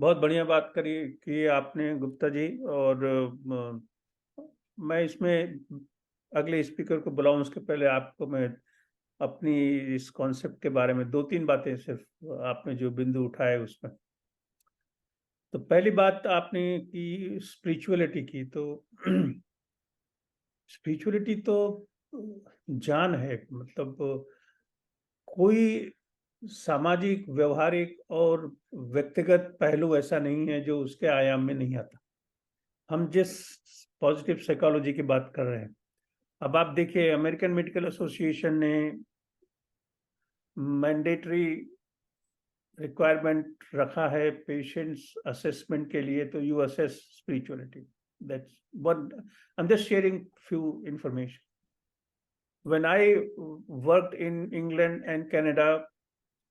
बहुत बढ़िया बात करी कि आपने गुप्ता जी। और मैं इसमें अगले स्पीकर को बुलाऊं उसके पहले आपको मैं अपनी इस कॉन्सेप्ट के बारे में दो तीन बातें सिर्फ आपने जो बिंदु उठाए उसमें। तो पहली बात आपने की स्पिरिचुअलिटी की। तो स्पिरिचुअलिटी तो जान है, मतलब कोई सामाजिक व्यवहारिक और व्यक्तिगत पहलू ऐसा नहीं है जो उसके आयाम में नहीं आता। हम जिस पॉजिटिव साइकोलॉजी की बात कर रहे हैं, अब आप देखिए अमेरिकन मेडिकल एसोसिएशन ने मैंडेटरी रिक्वायरमेंट रखा है पेशेंट्स असेसमेंट के लिए, तो you assess spirituality. That's one. I am just sharing few information. When I worked in England and Canada,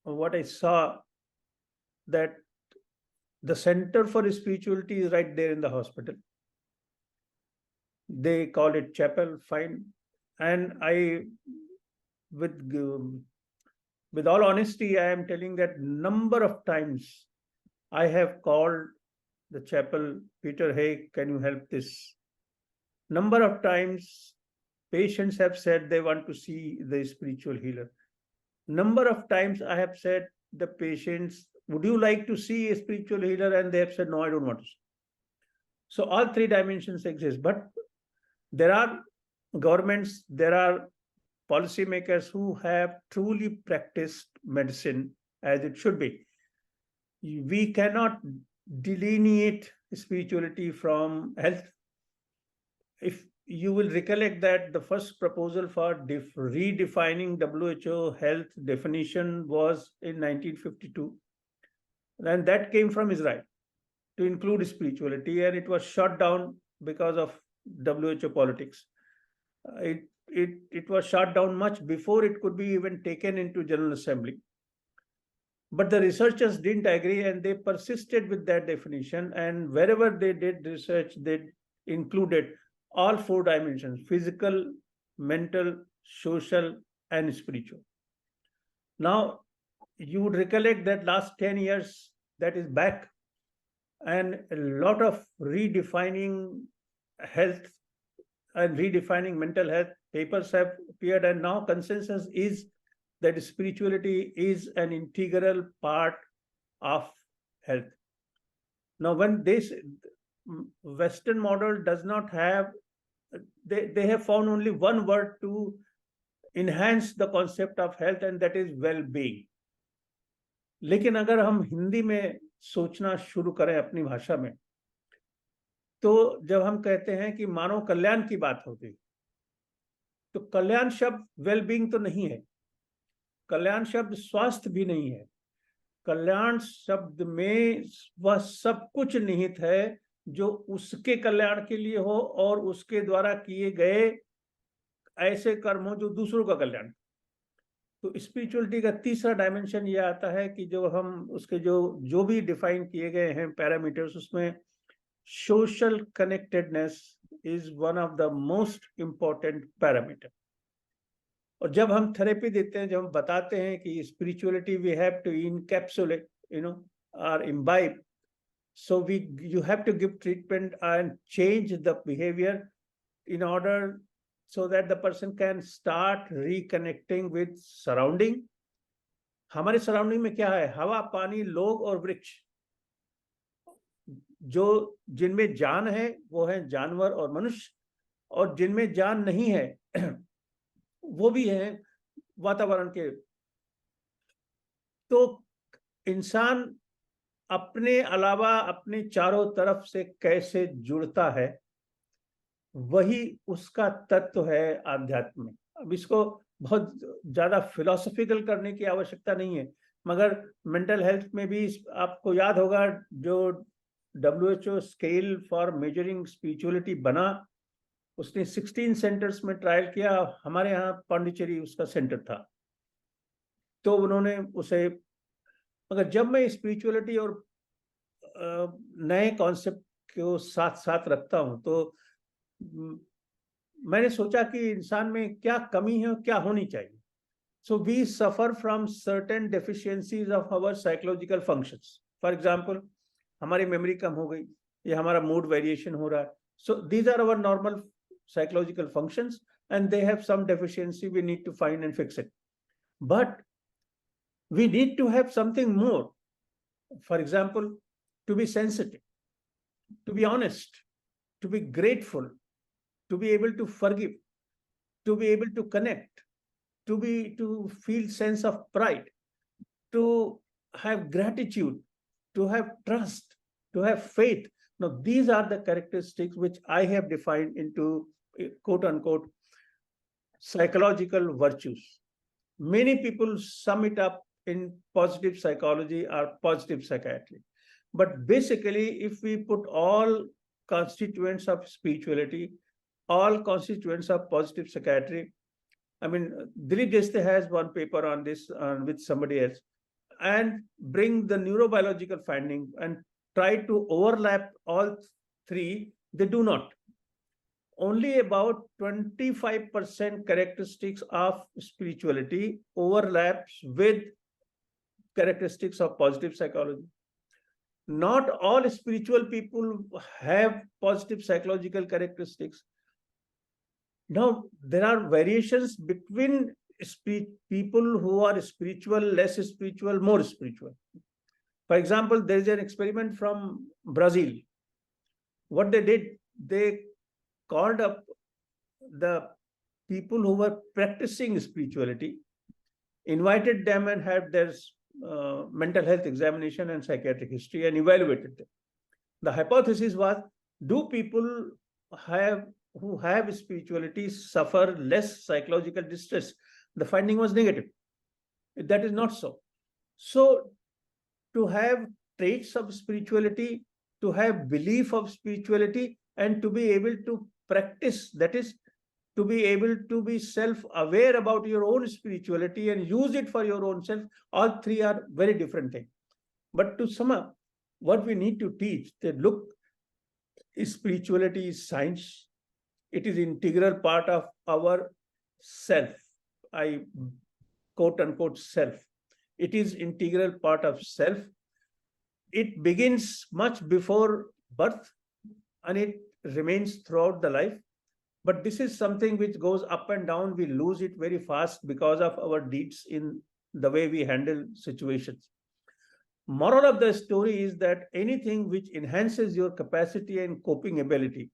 what I saw that the center for spirituality is right there in the hospital. They call it chapel, fine. And I, with all honesty, I am telling that number of times I have called the chapel, Peter, hey, can you help this? Number of times patients have said they want to see the spiritual healer. Number of times I have said the patients, would you like to see a spiritual healer? And they have said, no, I don't want to see. So all three dimensions exist, but there are governments, there are policymakers who have truly practiced medicine as it should be. We cannot delineate spirituality from health. If you will recollect that the first proposal for redefining WHO health definition was in 1952, and that came from Israel to include spirituality, and it was shot down because of WHO politics. It was shot down much before it could be even taken into General Assembly. But the researchers didn't agree and they persisted with that definition. And wherever they did research, they included all four dimensions: physical, mental, social, and spiritual. Now, you would recollect that last 10 years, that is back, and a lot of redefining health and redefining mental health papers have appeared, and now consensus is that spirituality is an integral part of health. Now, when this Western model does not have, they have found only one word to enhance the concept of health, and that is well-being. लेकिन अगर हम हिंदी में सोचना शुरू करें अपनी भाषा में, तो जब हम कहते हैं कि मानव कल्याण की बात होगी, तो कल्याण शब्द वेलबींग तो नहीं है, कल्याण शब्द स्वास्थ्य भी नहीं है। कल्याण शब्द में वह सब कुछ निहित है जो उसके कल्याण के लिए हो और उसके द्वारा किए गए ऐसे कर्म हो जो दूसरों का कल्याण। तो स्पिरिचुअलिटी का तीसरा डायमेंशन ये आता है कि जो हम उसके जो भी डिफाइन किए गए हैं पैरामीटर्स, उसमें social connectedness is one of the most important parameter. और जब हम थेरेपी देते हैं, जब हम बताते हैं कि spirituality we have to encapsulate, और imbibe, so you have to give treatment and change the behavior in order so that the person can start reconnecting with surrounding. हमारे सराउंडिंग में क्या है? हवा, पानी, लोग और वृक्ष। जो जिनमें जान है वो है जानवर और मनुष्य, और जिनमें जान नहीं है वो भी है वातावरण के। तो इंसान अपने अलावा अपने चारों तरफ से कैसे जुड़ता है, वही उसका तत्व है आध्यात्म में। अब इसको बहुत ज्यादा फिलोसॉफिकल करने की आवश्यकता नहीं है, मगर मेंटल हेल्थ में भी आपको याद होगा जो WHO scale for measuring spirituality बना, उसने 16 सेंटर्स में ट्रायल किया। हमारे यहाँ पांडिचेरी उसका सेंटर था, तो उन्होंने उसे, मगर जब मैं स्पिरिचुअलिटी और नए कॉन्सेप्ट को साथ साथ रखता हूं, तो मैंने सोचा कि इंसान में क्या कमी है और क्या होनी चाहिए। So we suffer from certain deficiencies of our psychological functions. For example, हमारी मेमोरी कम हो गई, या हमारा मूड वेरिएशन हो रहा है. So these are our normal psychological functions, and they have some deficiency. We need to find and fix it. But we need to have something more. For example, to be sensitive, to be honest, to be grateful, to be able to forgive, to be able to connect, to feel sense of pride, to have gratitude, to have trust, to have faith. Now, these are the characteristics which I have defined into quote unquote psychological virtues. Many people sum it up in positive psychology or positive psychiatry. But basically, if we put all constituents of spirituality, all constituents of positive psychiatry, I mean, Dilip Deshte has one paper on this with somebody else, and bring the neurobiological finding and try to overlap all three, they do not. Only about 25% characteristics of spirituality overlaps with characteristics of positive psychology. Not all spiritual people have positive psychological characteristics. Now, there are variations between people who are spiritual, less spiritual, more spiritual. For example, there is an experiment from Brazil. What they did, they called up the people who were practicing spirituality, invited them and had their mental health examination and psychiatric history and evaluated them. The hypothesis was, do people who have spirituality suffer less psychological distress? The finding was negative. That is not so. So to have traits of spirituality, to have belief of spirituality, and to be able to practice, that is, to be able to be self-aware about your own spirituality and use it for your own self, all three are very different things. But to sum up, what we need to teach, that look, spirituality is science. It is integral part of our self. I quote unquote self. It is integral part of self. It begins much before birth and it remains throughout the life. But this is something which goes up and down. We lose it very fast because of our deeds in the way we handle situations. Moral of the story is that anything which enhances your capacity and coping ability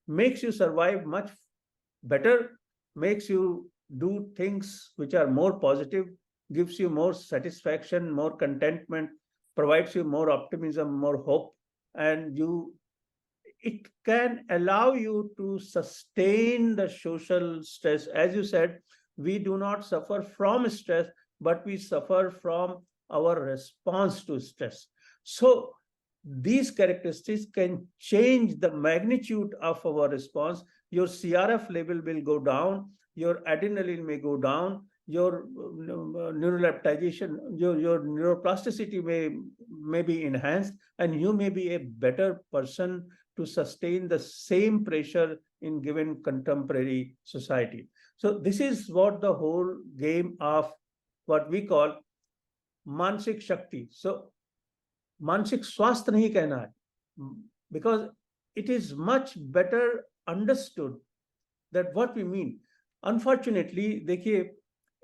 makes you survive much better, makes you do things which are more positive, gives you more satisfaction, more contentment, provides you more optimism, more hope, and it can allow you to sustain the social stress. As you said, we do not suffer from stress, but we suffer from our response to stress. So these characteristics can change the magnitude of our response. Your CRF level will go down, your adrenaline may go down, your neuroleptization, your neuroplasticity may be enhanced, and you may be a better person to sustain the same pressure in given contemporary society. So this is what the whole game of what we call मानसिक शक्ति. So मानसिक स्वास्थ्य नहीं कहना है, because it is much better understood that what we mean. Unfortunately, देखिए,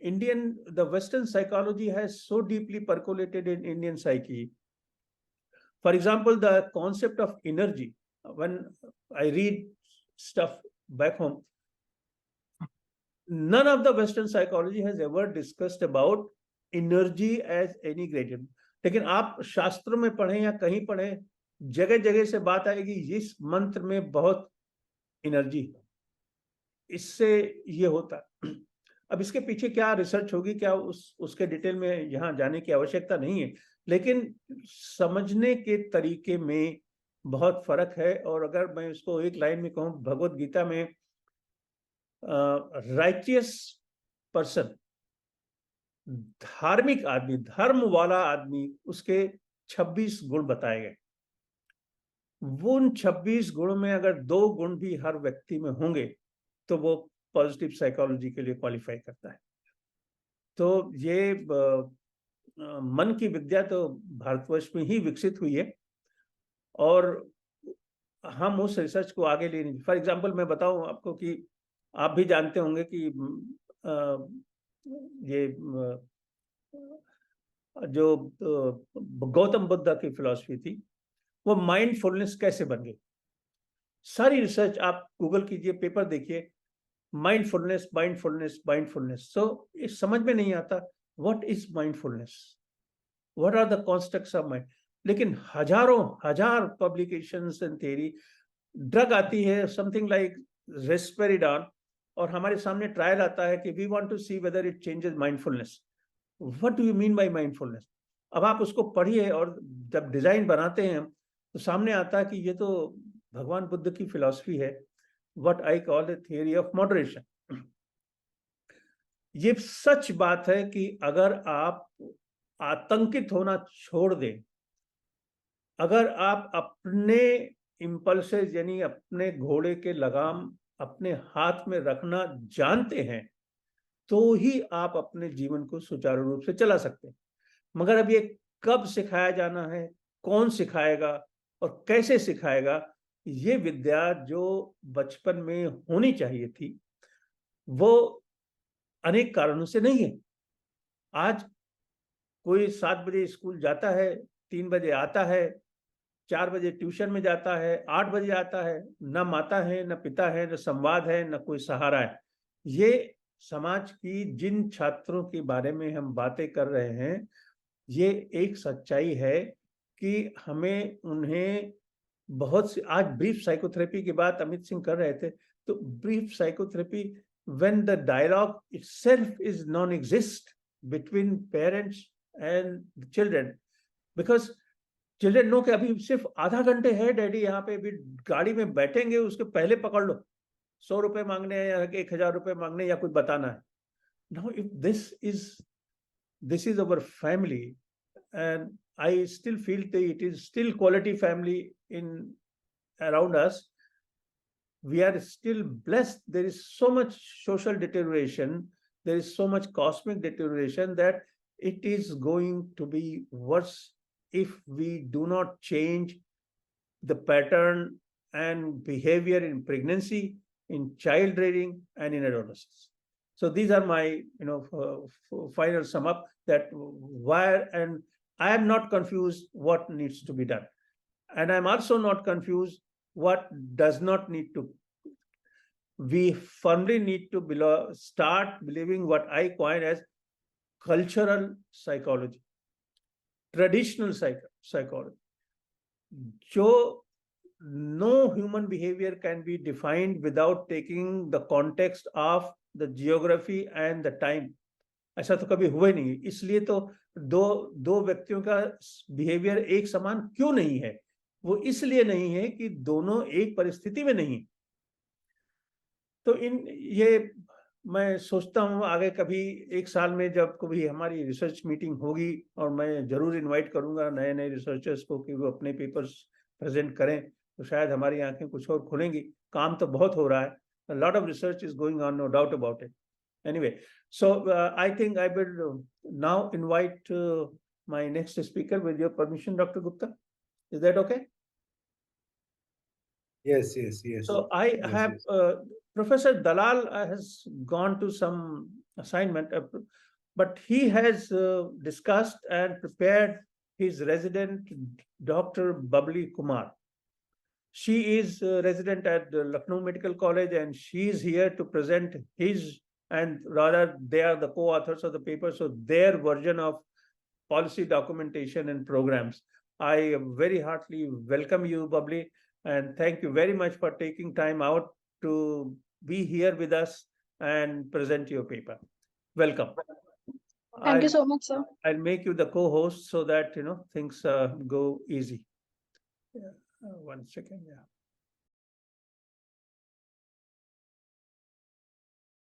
the Western psychology has so deeply percolated in Indian psyche. For example, the concept of energy. When I read stuff back home, none of the Western psychology has ever discussed about energy as any gradient. लेकिन आप शास्त्रों में पढ़ें या कहीं पढ़ें, जगह जगह से बात आएगी, इस मंत्र में बहुत एनर्जी है, इससे ये होता. अब इसके पीछे क्या रिसर्च होगी, क्या उसके डिटेल में यहाँ जाने की आवश्यकता नहीं है, लेकिन समझने के तरीके में बहुत फर्क है. और अगर मैं उसको एक लाइन में कहूँ, भगवत गीता में राइचियस पर्सन, धार्मिक आदमी, धर्म वाला आदमी, उसके 26 गुण बताए गए. वो उन 26 गुणों में अगर 2 गुण भी हर व्यक्ति में होंगे तो वो पॉजिटिव साइकोलॉजी के लिए क्वालिफाई करता है. तो ये मन की विद्या तो भारतवर्ष में ही विकसित हुई है, और हम उस रिसर्च को आगे ले नहीं। फॉर एग्जाम्पल मैं बताऊं आपको कि आप भी जानते होंगे कि ये जो गौतम बुद्ध की फिलॉसफी थी, वो माइंडफुलनेस कैसे बन गई। सारी रिसर्च आप गूगल कीजिए, पेपर देखिए, माइंडफुलनेस माइंडफुलनेस माइंडफुलनेस। सो इस समझ में नहीं आता what is mindfulness, what are the constructs of mind. लेकिन हजारों हजार पब्लिकेशंस एंड थ्योरी, ड्रग आती है समथिंग लाइक रेस्पेरिडॉन, और हमारे सामने ट्रायल आता है कि we want to see whether it changes mindfulness. What do you mean by mindfulness? अब आप उसको पढ़िए और जब डिजाइन बनाते हैं तो सामने आता है कि ये तो भगवान बुद्ध की फिलॉसफी है, what I call the theory of moderation. ये सच बात है कि अगर आप आतंकित होना छोड़ दें, अगर आप अपने इंपल्सेस यानी अपने घोड़े के लगाम अपने हाथ में रखना जानते हैं, तो ही आप अपने जीवन को सुचारू रूप से चला सकते हैं। मगर अब ये कब सिखाया जाना है, कौन सिखाएगा और कैसे सिखाएगा, ये विद्या जो बचपन में होनी चाहिए थी वो अनेक कारणों से नहीं है। आज कोई 7 बजे स्कूल जाता है, 3 बजे आता है, 4 बजे ट्यूशन में जाता है, 8 बजे आता है, न माता है न पिता है न संवाद है न कोई सहारा है। ये समाज की जिन छात्रों के बारे में हम बातें कर रहे हैं, ये एक सच्चाई है कि हमें उन्हें बहुत सी, आज ब्रीफ साइकोथेरेपी की बात अमित सिंह कर रहे थे, तो brief psychotherapy when the dialogue itself is non-exist between parents and the children, because children know कि अभी सिर्फ आधा घंटे है डैडी यहाँ पे, भी गाड़ी में बैठेंगे उसके पहले पकड़ लो, 100 रुपए मांगने हैं या 1000 रुपए मांगने या कुछ बताना है। Now if this is our family, and I still feel that it is still quality family in around us, we are still blessed. There is so much social deterioration, there is so much cosmic deterioration that it is going to be worse if we do not change the pattern and behavior in pregnancy, in child rearing, and in adolescence. So these are my final sum up, that why, and I am not confused what needs to be done, and I'm also not confused what does not need to. We firmly need to start believing what I coin as cultural psychology, traditional psychology. So no human behavior can be defined without taking the context of the geography and the time. ऐसा तो कभी हुआ ही नहीं। इसलिए तो दो व्यक्तियों का बिहेवियर एक समान क्यों नहीं है? वो इसलिए नहीं है कि दोनों एक परिस्थिति में नहीं। तो ये मैं सोचता हूँ आगे कभी एक साल में जब कभी हमारी रिसर्च मीटिंग होगी, और मैं जरूर इनवाइट करूंगा नए नए रिसर्चर्स को कि वो अपने पेपर्स प्रेजेंट करें, तो शायद हमारी आंखें कुछ और खुलेंगी। काम तो बहुत हो रहा है, a lot of research is going on, no doubt about it. Anyway, so I think I will now invite my next speaker, with your permission, Dr. Gupta. Is that okay? Yes. So I have Professor Dalal has gone to some assignment, but he has discussed and prepared his resident, Dr. Babli Kumar. She is a resident at the Lucknow Medical College, and she is here to present his, and rather they are the co-authors of the paper, so their version of policy documentation and programs. I very heartily welcome you, Babli, and thank you very much for taking time out to be here with us and present your paper. Welcome. Thank you so much, sir. I'll make you the co-host so that things go easy. Yeah. 1 second. Yeah.